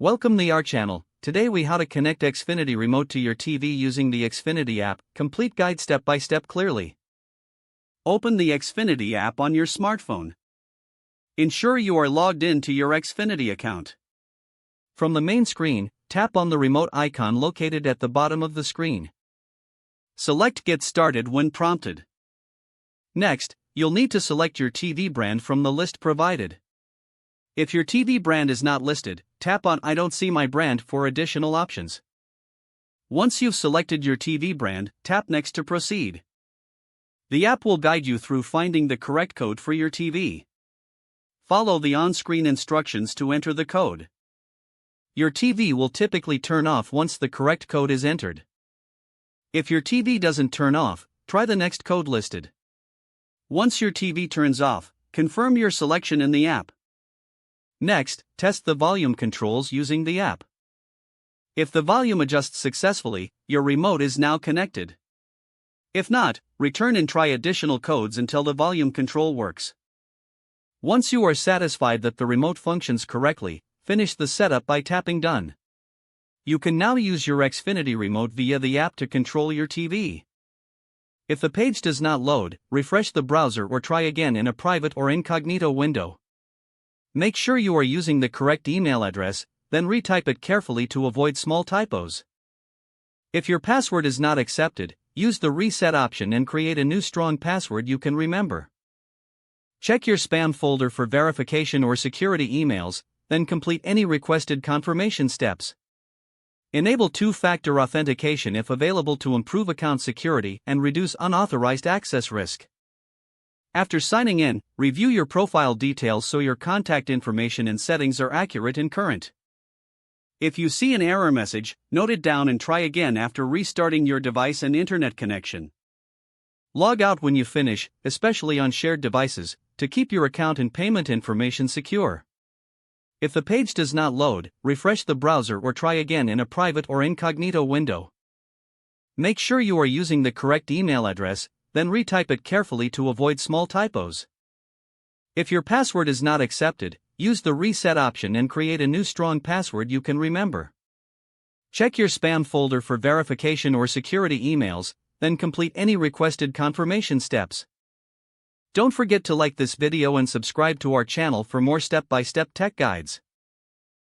Welcome to our channel. Today we how to connect Xfinity Remote to your TV using the Xfinity app. Complete guide step by step clearly. Open the Xfinity app on your smartphone. Ensure you are logged in to your Xfinity account. From the main screen, tap on the remote icon located at the bottom of the screen. Select Get Started when prompted. Next, you'll need to select your TV brand from the list provided. If your TV brand is not listed, tap on I don't see my brand for additional options. Once you've selected your TV brand, tap Next to proceed. The app will guide you through finding the correct code for your TV. Follow the on-screen instructions to enter the code. Your TV will typically turn off once the correct code is entered. If your TV doesn't turn off, try the next code listed. Once your TV turns off, confirm your selection in the app. Next, test the volume controls using the app. If the volume adjusts successfully, your remote is now connected. If not, return and try additional codes until the volume control works. Once you are satisfied that the remote functions correctly, finish the setup by tapping Done. You can now use your Xfinity Remote via the app to control your TV. If the page does not load, refresh the browser or try again in a private or incognito window. Make sure you are using the correct email address, then retype it carefully to avoid small typos. If your password is not accepted, use the reset option and create a new strong password you can remember. Check your spam folder for verification or security emails, then complete any requested confirmation steps. Enable two-factor authentication if available to improve account security and reduce unauthorized access risk. After signing in, review your profile details so your contact information and settings are accurate and current. If you see an error message, note it down and try again after restarting your device and internet connection. Log out when you finish, especially on shared devices, to keep your account and payment information secure. If the page does not load, refresh the browser or try again in a private or incognito window. Make sure you are using the correct email address, then retype it carefully to avoid small typos. If your password is not accepted, use the reset option and create a new strong password you can remember. Check your spam folder for verification or security emails, then complete any requested confirmation steps. Don't forget to like this video and subscribe to our channel for more step-by-step tech guides.